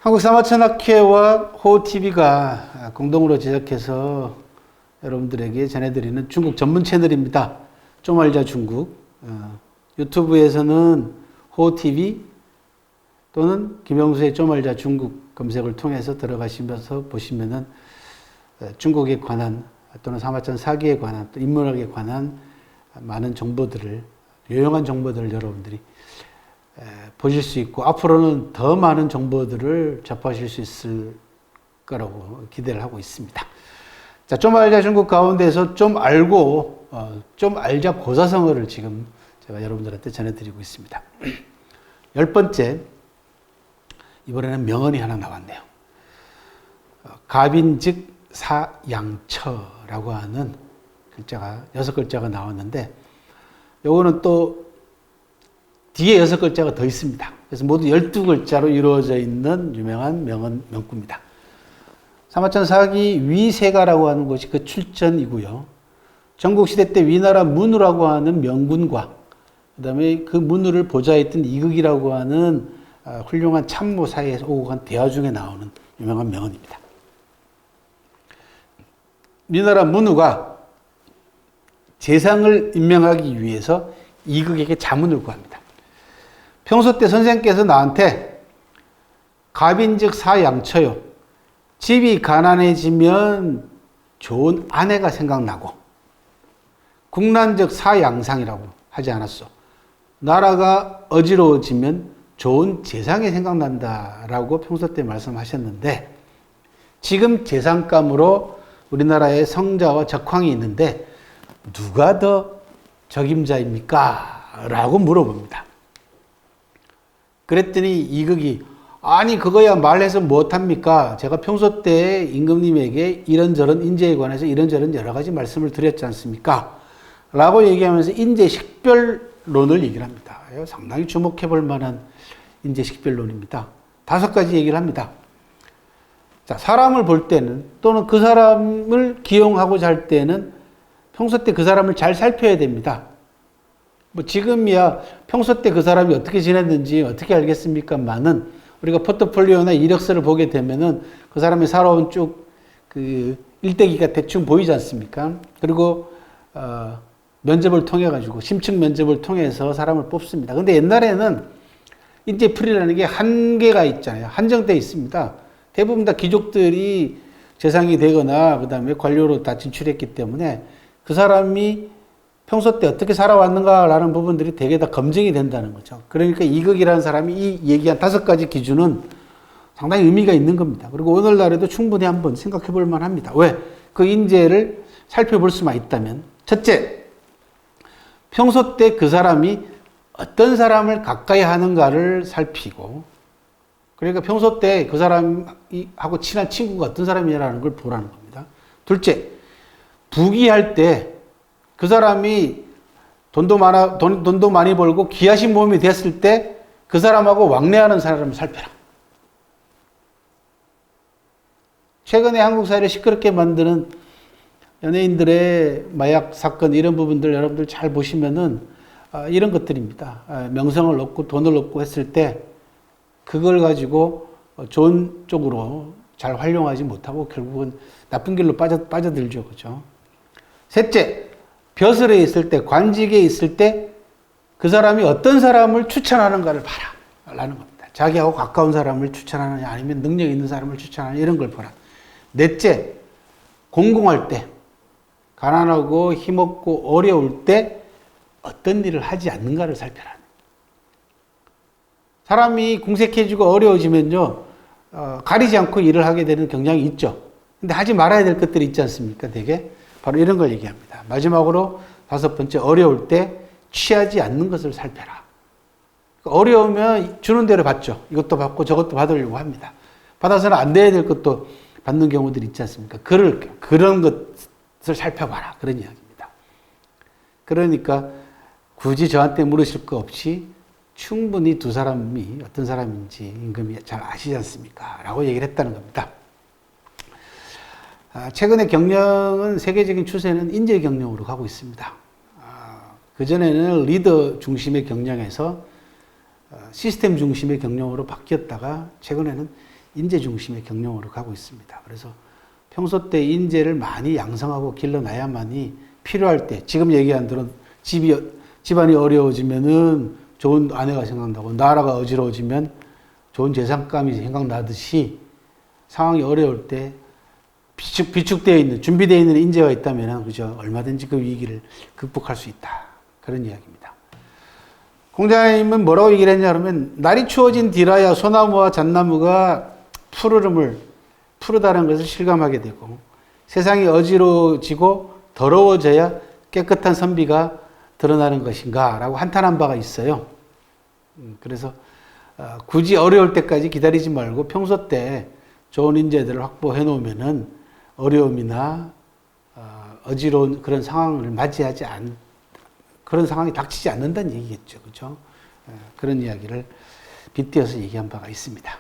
한국사마천학회와 호TV가 공동으로 제작해서 여러분들에게 전해드리는 중국 전문 채널입니다. 좀 알자 중국. 유튜브에서는 호TV 또는 김영수의 좀 알자 중국 검색을 통해서 들어가시면서 보시면은 중국에 관한 또는 사마천 사기에 관한 또 인문학에 관한 많은 정보들을, 유용한 정보들을 여러분들이 보실 수 있고 앞으로는 더 많은 정보들을 접하실 수 있을 거라고 기대를 하고 있습니다. 자, 좀 알자 중국 가운데서 좀 알고 좀 알자 고사성어를 지금 제가 여러분들한테 전해드리고 있습니다. 10번째, 이번에는 명언이 하나 나왔네요. 갑인즉 사양처라고 하는 글자가 6글자가 나왔는데 요거는 또 뒤에 6글자가 더 있습니다. 그래서 모두 12글자로 이루어져 있는 유명한 명구입니다. 사마천 사기 위세가라고 하는 곳이 그 출전이고요. 전국시대 때 위나라 문우라고 하는 명군과 그 다음에 그 문우를 보좌했던 이극이라고 하는 훌륭한 참모 사이에서 오고 간 대화 중에 나오는 유명한 명언입니다. 위나라 문우가 재상을 임명하기 위해서 이극에게 자문을 구합니다. 평소 때 선생께서 나한테 갑인즉 사양처요. 집이 가난해지면 좋은 아내가 생각나고 국난즉 사양상이라고 하지 않았어. 나라가 어지러워지면 좋은 재상이 생각난다라고 평소 때 말씀하셨는데 지금 재상감으로 우리나라에 성자와 적황이 있는데 누가 더 적임자입니까? 라고 물어봅니다. 그랬더니 이극이 아니 그거야 말해서 못합니까? 제가 평소 때 임금님에게 이런저런 인재에 관해서 이런저런 여러 가지 말씀을 드렸지 않습니까? 라고 얘기하면서 인재식별론을 얘기를 합니다. 상당히 주목해 볼 만한 인재식별론입니다. 5가지 얘기를 합니다. 자, 사람을 볼 때는 또는 그 사람을 기용하고자 할 때는 평소 때 그 사람을 잘 살펴야 됩니다. 뭐 지금이야 평소 때 그 사람이 어떻게 지냈는지 어떻게 알겠습니까만은 우리가 포트폴리오나 이력서를 보게 되면은 그 사람이 살아온 쭉 그 일대기가 대충 보이지 않습니까? 그리고 면접을 통해 가지고 심층 면접을 통해서 사람을 뽑습니다. 근데 옛날에는 인재풀이라는 게 한계가 있잖아요. 한정돼 있습니다. 대부분 다 귀족들이 재상이 되거나 그다음에 관료로 다 진출했기 때문에 그 사람이 평소 때 어떻게 살아왔는가라는 부분들이 되게 다 검증이 된다는 거죠. 그러니까 이극이라는 사람이 이 얘기한 5가지 기준은 상당히 의미가 있는 겁니다. 그리고 오늘날에도 충분히 한번 생각해 볼 만합니다. 왜? 그 인재를 살펴볼 수만 있다면. 첫째, 평소 때 그 사람이 어떤 사람을 가까이 하는가를 살피고 그러니까 평소 때 그 사람하고 친한 친구가 어떤 사람이라는 걸 보라는 겁니다. 둘째, 부귀할 때 그 사람이 돈도 많이 벌고 귀하신 몸이 됐을 때 그 사람하고 왕래하는 사람을 살펴라. 최근에 한국 사회를 시끄럽게 만드는 연예인들의 마약 사건 이런 부분들 여러분들 잘 보시면은 이런 것들입니다. 명성을 얻고 돈을 얻고 했을 때 그걸 가지고 좋은 쪽으로 잘 활용하지 못하고 결국은 나쁜 길로 빠져들죠. 그죠? 셋째, 벼슬에 있을 때, 관직에 있을 때 그 사람이 어떤 사람을 추천하는가를 봐라. 라는 겁니다. 자기하고 가까운 사람을 추천하느냐 아니면 능력 있는 사람을 추천하느냐 이런 걸 보라. 넷째, 공공할 때, 가난하고 힘없고 어려울 때 어떤 일을 하지 않는가를 살펴라. 사람이 궁색해지고 어려워지면요, 가리지 않고 일을 하게 되는 경향이 있죠. 근데 하지 말아야 될 것들이 있지 않습니까? 되게 바로 이런 걸 얘기합니다. 마지막으로 5번째, 어려울 때 취하지 않는 것을 살펴라. 어려우면 주는 대로 받죠. 이것도 받고 저것도 받으려고 합니다. 받아서는 안 돼야 될 것도 받는 경우들이 있지 않습니까? 그런 것을 살펴봐라. 그런 이야기입니다. 그러니까 굳이 저한테 물으실 거 없이 충분히 두 사람이 어떤 사람인지 임금이 잘 아시지 않습니까? 라고 얘기를 했다는 겁니다. 최근에 경영은 세계적인 추세는 인재 경영으로 가고 있습니다. 그전에는 리더 중심의 경영에서 시스템 중심의 경영으로 바뀌었다가 최근에는 인재 중심의 경영으로 가고 있습니다. 그래서 평소 때 인재를 많이 양성하고 길러놔야만이 필요할 때, 지금 얘기한 대로 집안이 어려워지면은 좋은 아내가 생각나고, 나라가 어지러워지면 좋은 재산감이 생각나듯이 상황이 어려울 때 비축되어 있는, 준비되어 있는 인재가 있다면, 그죠? 얼마든지 그 위기를 극복할 수 있다. 그런 이야기입니다. 공자님은 뭐라고 얘기를 했냐 그러면, 날이 추워진 뒤라야 소나무와 잣나무가 푸르다는 것을 실감하게 되고, 세상이 어지러워지고 더러워져야 깨끗한 선비가 드러나는 것인가 라고 한탄한 바가 있어요. 그래서 굳이 어려울 때까지 기다리지 말고 평소 때 좋은 인재들을 확보해 놓으면은 어려움이나 어지러운 그런 상황을 맞이하지 그런 상황이 닥치지 않는다는 얘기겠죠. 그죠? 그런 이야기를 빗대어서 얘기한 바가 있습니다.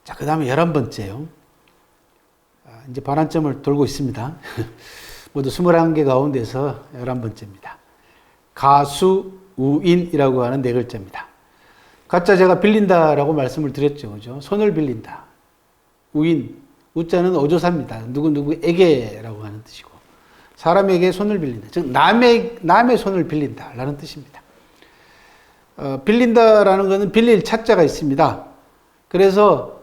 자, 그 다음에 11번째요. 이제 반환점을 돌고 있습니다. 모두 21개 가운데서 11번째입니다. 가수우인이라고 하는 네 글자입니다. 가짜 제가 빌린다라고 말씀을 드렸죠. 그죠? 손을 빌린다. 우인, 우자는 어조사입니다. 누구에게라고 하는 뜻이고, 사람에게 손을 빌린다. 즉, 남의 손을 빌린다라는 뜻입니다. 빌린다라는 것은 빌릴 차자가 있습니다. 그래서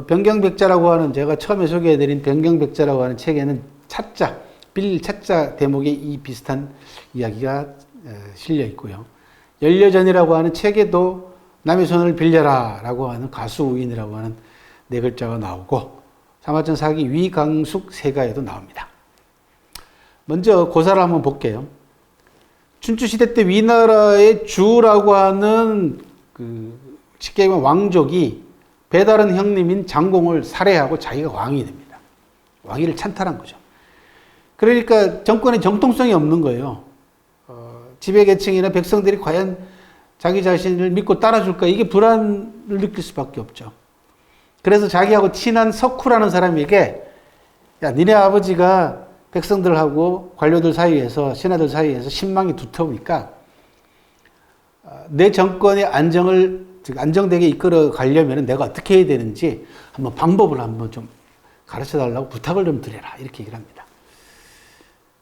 변경백자라고 하는, 제가 처음에 소개해드린 변경백자라고 하는 책에는 차자, 빌릴 차자 대목에 이 비슷한 이야기가 실려 있고요. 열려전이라고 하는 책에도 남의 손을 빌려라 라고 하는 가수우인이라고 하는 네 글자가 나오고, 사마천 사기 위강숙 세가에도 나옵니다. 먼저 고사를 한번 볼게요. 춘추시대 때 위나라의 주라고 하는 쉽게 말하면 왕족이 배다른 형님인 장공을 살해하고 자기가 왕이 됩니다. 왕위를 찬탈한 거죠. 그러니까 정권의 정통성이 없는 거예요. 지배계층이나 백성들이 과연 자기 자신을 믿고 따라줄까, 이게 불안을 느낄 수밖에 없죠. 그래서 자기하고 친한 석후라는 사람에게, 야, 니네 아버지가 백성들하고 관료들 사이에서, 신하들 사이에서 신망이 두터우니까 내 정권의 안정되게 이끌어 가려면 내가 어떻게 해야 되는지 한번 방법을 한번 좀 가르쳐 달라고 부탁을 좀 드려라. 이렇게 얘기를 합니다.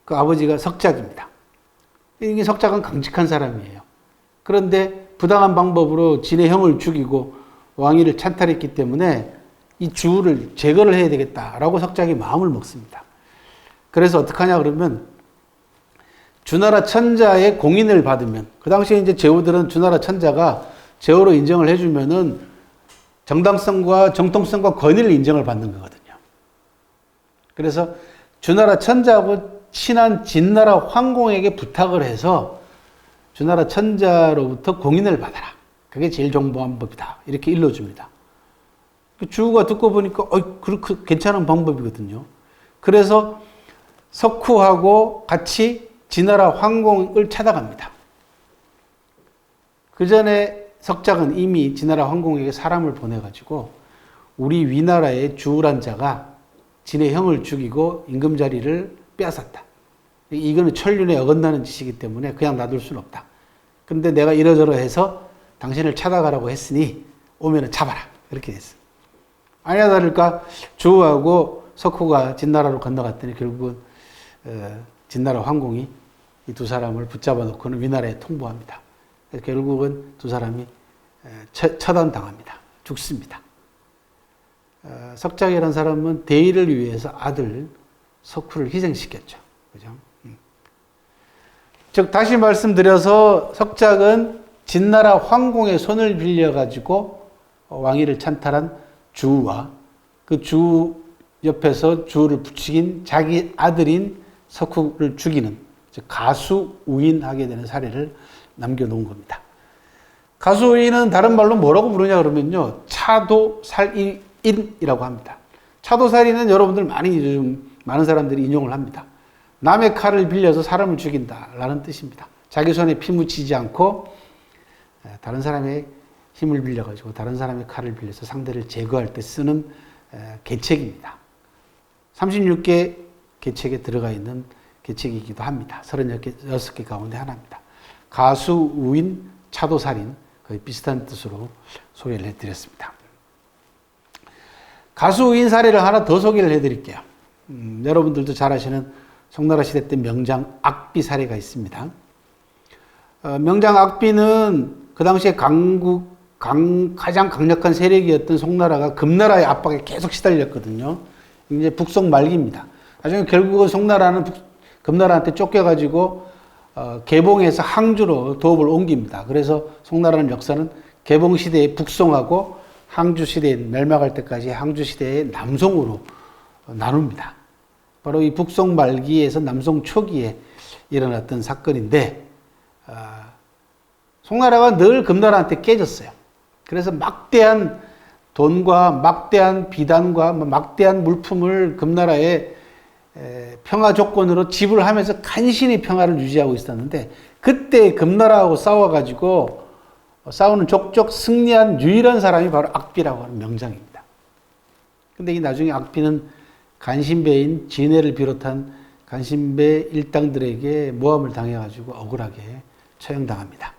그 아버지가 석작입니다. 이게 석작은 강직한 사람이에요. 그런데 부당한 방법으로 진의 형을 죽이고 왕위를 찬탈했기 때문에 이 주를 제거를 해야 되겠다라고 석작이 마음을 먹습니다. 그래서 어떡하냐 그러면, 주나라 천자의 공인을 받으면, 그 당시에 이제 제후들은 주나라 천자가 제후로 인정을 해주면은 정당성과 정통성과 권위를 인정을 받는 거거든요. 그래서 주나라 천자하고 친한 진나라 황공에게 부탁을 해서 주나라 천자로부터 공인을 받아라. 그게 제일 좋은 방법이다. 이렇게 일러줍니다. 주가 듣고 보니까 그렇게 괜찮은 방법이거든요. 그래서 석후하고 같이 진나라 황공을 찾아갑니다. 그 전에 석작은 이미 진나라 황공에게 사람을 보내가지고 우리 위나라의 주우란 자가 진의 형을 죽이고 임금 자리를 빼앗았다. 이거는 천륜에 어긋나는 짓이기 때문에 그냥 놔둘 수는 없다. 그런데 내가 이러저러 해서 당신을 찾아가라고 했으니 오면은 잡아라. 이렇게 됐어. 아니야 다를까 주우하고 석후가 진나라로 건너갔더니 결국은 진나라 황공이 이 두 사람을 붙잡아 놓고는 위나라에 통보합니다. 결국은 두 사람이 처단당합니다. 죽습니다. 석작이라는 사람은 대의를 위해서 아들 석후를 희생시켰죠. 그죠? 즉 다시 말씀드려서 석작은 진나라 황공의 손을 빌려가지고 왕위를 찬탈한 주우와 그 주우 옆에서 주우를 부추긴 자기 아들인 석후를 죽이는, 즉 가수우인하게 되는 사례를 남겨놓은 겁니다. 가수우인은 다른 말로 뭐라고 부르냐 그러면요, 차도살인이라고 합니다. 차도살인은 여러분들 많은 사람들이 인용을 합니다. 남의 칼을 빌려서 사람을 죽인다라는 뜻입니다. 자기 손에 피 묻히지 않고 다른 사람의 힘을 빌려가지고 다른 사람의 칼을 빌려서 상대를 제거할 때 쓰는 계책입니다. 36개 계책에 들어가 있는 계책이기도 합니다. 36개 가운데 하나입니다. 가수, 우인, 차도살인, 거의 비슷한 뜻으로 소개를 해드렸습니다. 가수 우인 사례를 하나 더 소개를 해드릴게요. 여러분들도 잘 아시는 송나라 시대 때 명장 악비 사례가 있습니다. 명장 악비는 그 당시에 가장 강력한 세력이었던 송나라가 금나라의 압박에 계속 시달렸거든요. 이제 북송 말기입니다. 나중에 결국은 송나라는 금나라한테 쫓겨가지고 개봉해서 항주로 도읍을 옮깁니다. 그래서 송나라는 역사는 개봉시대에 북송하고 항주시대에 멸망할 때까지 항주시대의 남송으로 나눕니다. 바로 이 북송 말기에서 남송 초기에 일어났던 사건인데 송나라가 늘 금나라한테 깨졌어요. 그래서 막대한 돈과 막대한 비단과 막대한 물품을 금나라에 평화 조건으로 지불하면서 간신히 평화를 유지하고 있었는데 그때 금나라하고 싸워가지고 싸우는 족족 승리한 유일한 사람이 바로 악비라고 하는 명장입니다. 근데 이 나중에 악비는 간신배인 진해를 비롯한 간신배 일당들에게 모함을 당해가지고 억울하게 처형당합니다.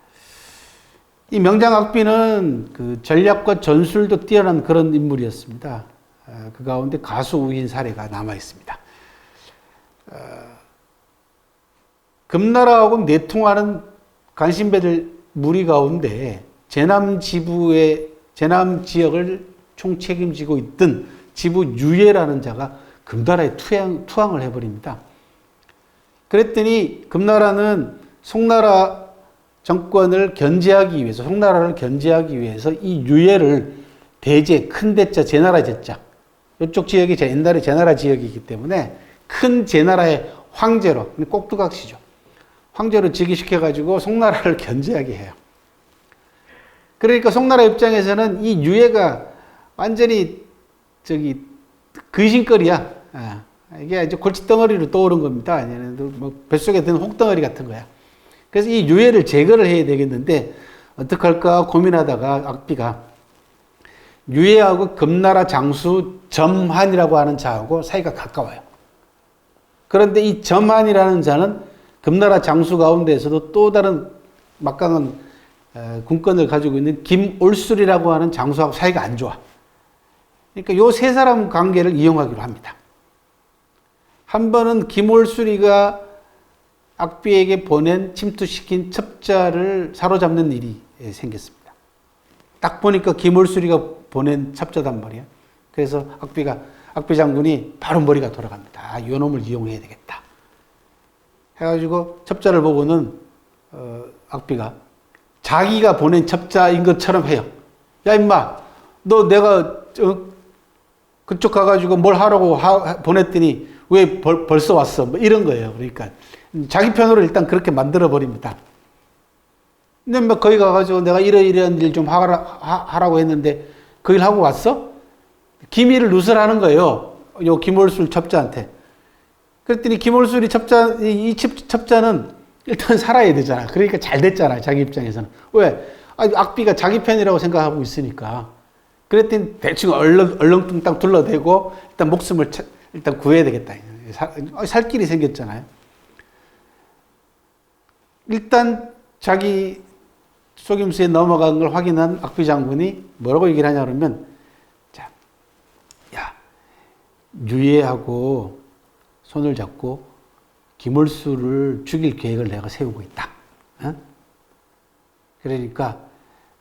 이 명장 악비는 그 전략과 전술도 뛰어난 그런 인물이었습니다. 그 가운데 가수 우인 사례가 남아 있습니다. 금나라하고 내통하는 간신배들 무리 가운데 제남 지역을 총책임지고 있던 지부 유예라는 자가 금나라에 투항을 해버립니다. 그랬더니 금나라는 송나라 정권을 견제하기 위해서, 송나라를 견제하기 위해서 이 유예를 대제, 큰 대자, 제나라 제자, 이쪽 지역이 옛날에 제나라 지역이기 때문에 큰 제나라의 황제로, 꼭두각시죠. 황제로 즉위시켜가지고 송나라를 견제하게 해요. 그러니까 송나라 입장에서는 이 유예가 완전히 근심거리야. 이게 이제 골칫덩어리로 떠오른 겁니다. 아니면 뭐 뱃속에 든 혹덩어리 같은 거야. 그래서 이 유예를 제거를 해야 되겠는데 어떡할까 고민하다가 악비가 유예하고 금나라 장수 점한이라고 하는 자하고 사이가 가까워요. 그런데 이 점한이라는 자는 금나라 장수 가운데에서도 또 다른 막강한 군권을 가지고 있는 김올술이라고 하는 장수하고 사이가 안 좋아. 그러니까 요 세 사람 관계를 이용하기로 합니다. 한 번은 김올술이가 악비에게 침투시킨 첩자를 사로잡는 일이 생겼습니다. 딱 보니까 김올술이가 보낸 첩자단 말이야. 그래서 악비 장군이 바로 머리가 돌아갑니다. 요 놈을 이용해야 되겠다. 해가지고 첩자를 보고는 악비가 자기가 보낸 첩자인 것처럼 해요. 야 임마, 너 내가 그쪽 가가지고 뭘 하라고 보냈더니 왜 벌써 왔어? 뭐 이런 거예요. 그러니까 자기 편으로 일단 그렇게 만들어 버립니다. 근데 뭐 거기 가가지고 내가 이러이러한 일 좀 하라고 했는데 그 일 하고 왔어? 기밀을 누설하는 거예요. 요 김올술 첩자한테. 그랬더니 김올술이 이 첩자는 일단 살아야 되잖아. 그러니까 잘 됐잖아. 자기 입장에서는. 왜? 악비가 자기 편이라고 생각하고 있으니까. 그랬더니 대충 얼렁뚱땅 둘러대고 일단 목숨을 일단 구해야 되겠다. 살 길이 생겼잖아요. 일단 자기 속임수에 넘어간 걸 확인한 악비 장군이 뭐라고 얘기를 하냐 그러면, 자, 야, 유예하고 손을 잡고 김올술을 죽일 계획을 내가 세우고 있다. 어? 그러니까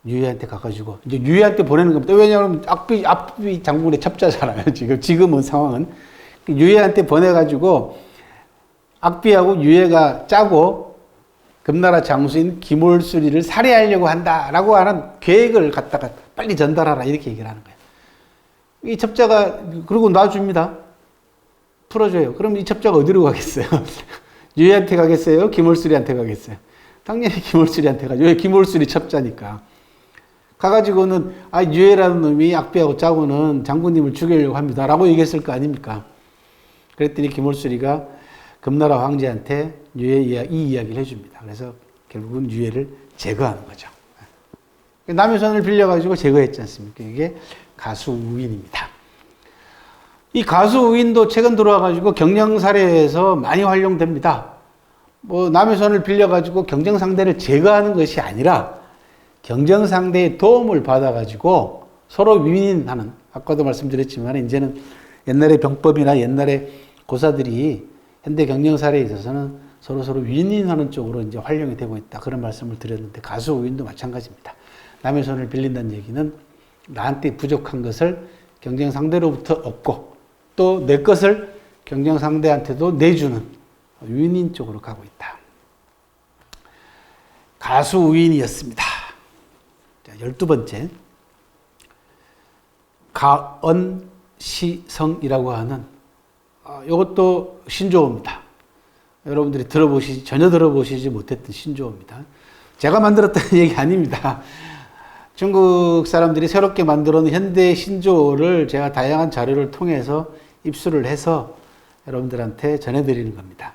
유예한테 가가지고 이제 유예한테 보내는 겁니다. 왜냐하면 악비 장군의 첩자잖아요. 지금은 상황은 유예한테 보내가지고 악비하고 유예가 짜고 금나라 장수인 김올술이를 살해하려고 한다라고 하는 계획을 갖다가 빨리 전달하라 이렇게 얘기를 하는 거예요. 이 첩자가 그러고 놔줍니다. 풀어줘요. 그럼 이 첩자가 어디로 가겠어요? 유예한테 가겠어요? 김올술이한테 가겠어요? 당연히 김올술이한테 가죠. 왜? 김올술이 첩자니까. 가가지고는 유예라는 놈이 악비하고 짜고는 장군님을 죽이려고 합니다. 라고 얘기했을 거 아닙니까? 그랬더니 김올술이가 금나라 황제한테 유예 이 이야기를 해줍니다. 그래서 결국은 유예를 제거하는 거죠. 남의 손을 빌려가지고 제거했지 않습니까? 이게 가수 우인입니다. 이 가수 우인도 최근 들어와가지고 경영 사례에서 많이 활용됩니다. 뭐 남의 손을 빌려가지고 경쟁 상대를 제거하는 것이 아니라 경쟁 상대의 도움을 받아가지고 서로 윈윈하는, 아까도 말씀드렸지만 이제는 옛날의 병법이나 옛날의 고사들이 현대 경영 사례에 있어서는 서로 윈윈하는 쪽으로 이제 활용이 되고 있다. 그런 말씀을 드렸는데 가수 우윈도 마찬가지입니다. 남의 손을 빌린다는 얘기는 나한테 부족한 것을 경쟁 상대로부터 얻고 또 내 것을 경쟁 상대한테도 내주는 윈윈 쪽으로 가고 있다. 가수 우윈이었습니다. 자, 12번째. 가언시성이라고 하는 이것도 신조어입니다. 여러분들이 전혀 들어보시지 못했던 신조어입니다. 제가 만들었다는 얘기 아닙니다. 중국 사람들이 새롭게 만들어 놓은 현대 신조어를 제가 다양한 자료를 통해서 입수를 해서 여러분들한테 전해드리는 겁니다.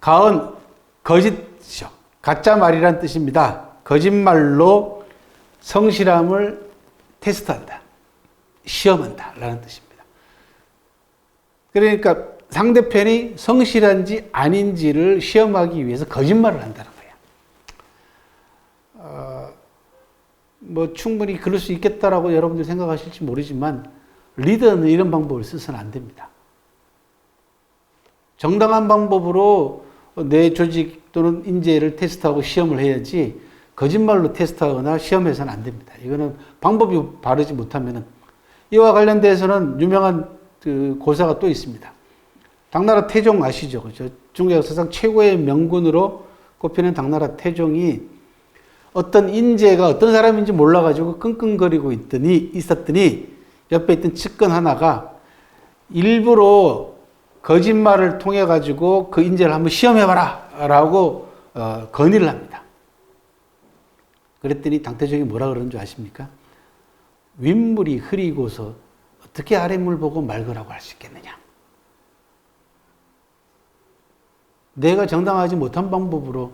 가언, 거짓이죠. 가짜 말이란 뜻입니다. 거짓말로 성실함을 테스트한다. 시험한다. 라는 뜻입니다. 그러니까 상대편이 성실한지 아닌지를 시험하기 위해서 거짓말을 한다는 거예요. 충분히 그럴 수 있겠다라고 여러분들 생각하실지 모르지만 리더는 이런 방법을 써서는 안 됩니다. 정당한 방법으로 내 조직 또는 인재를 테스트하고 시험을 해야지 거짓말로 테스트하거나 시험해서는 안 됩니다. 이거는 방법이 바르지 못하면은 이와 관련돼서는 유명한 그 고사가 또 있습니다. 당나라 태종 아시죠? 그죠? 중국 역사상 최고의 명군으로 꼽히는 당나라 태종이 어떤 인재가 어떤 사람인지 몰라가지고 끙끙거리고 있었더니 옆에 있던 측근 하나가 일부러 거짓말을 통해 가지고 그 인재를 한번 시험해봐라 라고 건의를 합니다. 그랬더니 당태종이 뭐라 그러는 줄 아십니까? 윗물이 흐리고서 어떻게 아랫물 보고 맑으라고 할 수 있겠느냐. 내가 정당하지 못한 방법으로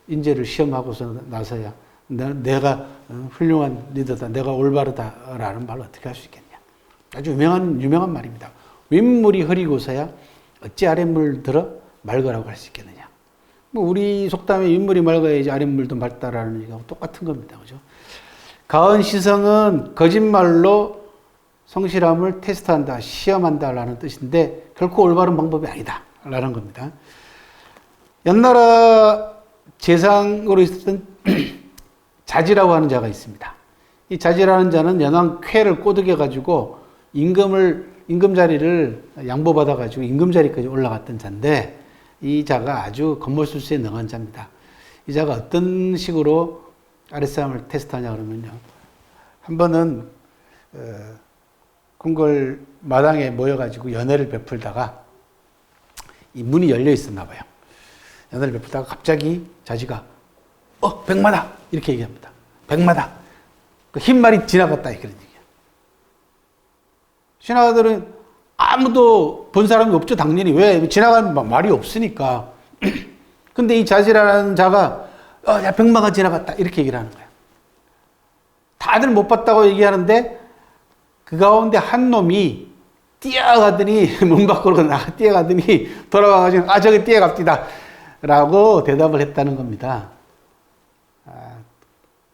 인재를 시험하고서 나서야 내가 훌륭한 리더다, 내가 올바르다라는 말을 어떻게 할 수 있겠냐. 아주 유명한 말입니다. 윗물이 흐리고서야 어찌 아랫물 들어 맑으라고 할 수 있겠느냐. 우리 속담에 윗물이 맑아야지 아랫물도 맑다라는 얘기하고 똑같은 겁니다. 그죠? 가언시성은 거짓말로 성실함을 테스트한다, 시험한다라는 뜻인데 결코 올바른 방법이 아니다라는 겁니다. 옛나라 재상으로 있었던 자지라고 하는 자가 있습니다. 이 자지라는 자는 연왕 쾌를 꼬드겨 가지고 임금 자리를 양보받아 가지고 임금 자리까지 올라갔던 자인데 이 자가 아주 건물술수에 능한 자입니다. 이 자가 어떤 식으로 아랫사람을 테스트하냐 그러면요. 한 번은 궁궐 마당에 모여가지고 연회를 베풀다가 이 문이 열려 있었나 봐요. 연회를 베풀다가 갑자기 자지가 백마다 이렇게 얘기합니다. 백마다. 그 흰말이 지나갔다 이런 얘기야. 신하들은 아무도 본 사람이 없죠. 당연히. 왜? 지나가는 말이 없으니까. 근데 이 자지라는 자가 야 백마가 지나갔다 이렇게 얘기를 하는 거야. 다들 못 봤다고 얘기하는데 그 가운데 한 놈이 뛰어가더니 문 밖으로 뛰어가더니 돌아와가지고 저기 뛰어갑디다 라고 대답을 했다는 겁니다.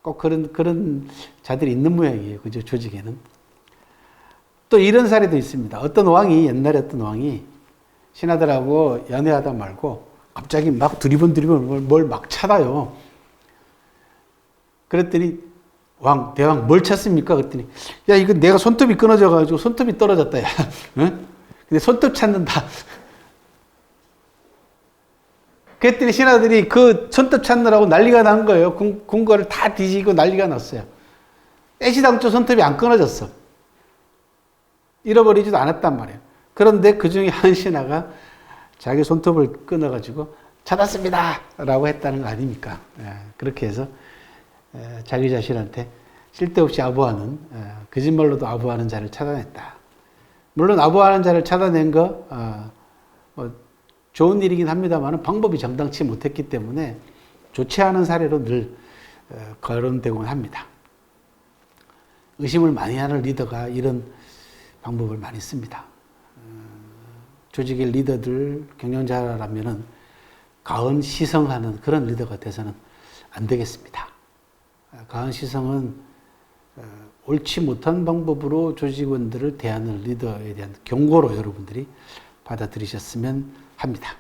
꼭 그런 자들이 있는 모양이에요. 그죠? 조직에는. 또 이런 사례도 있습니다. 옛날에 어떤 왕이 신하들하고 연애하다 말고 갑자기 막 두리번 뭘 막 찾아요. 그랬더니 대왕 뭘 찾습니까? 그랬더니 야 이거 내가 손톱이 끊어져가지고 손톱이 떨어졌다. 야. 응? 근데 손톱 찾는다. 그랬더니 신하들이 그 손톱 찾느라고 난리가 난 거예요. 궁궐을 다 뒤지고 난리가 났어요. 애시당초 손톱이 안 끊어졌어. 잃어버리지도 않았단 말이에요. 그런데 그 중에 한 신하가 자기 손톱을 끊어가지고 찾았습니다 라고 했다는 거 아닙니까? 그렇게 해서 자기 자신한테 쓸데없이 아부하는, 거짓말로도 아부하는 자를 찾아냈다. 물론 아부하는 자를 찾아낸 거 좋은 일이긴 합니다만 방법이 정당치 못했기 때문에 좋지 않은 사례로 늘 거론되곤 합니다. 의심을 많이 하는 리더가 이런 방법을 많이 씁니다. 조직의 리더들, 경영자라면은 가언시성하는 그런 리더가 돼서는 안 되겠습니다. 강한 시성은 옳지 못한 방법으로 조직원들을 대하는 리더에 대한 경고로 여러분들이 받아들이셨으면 합니다.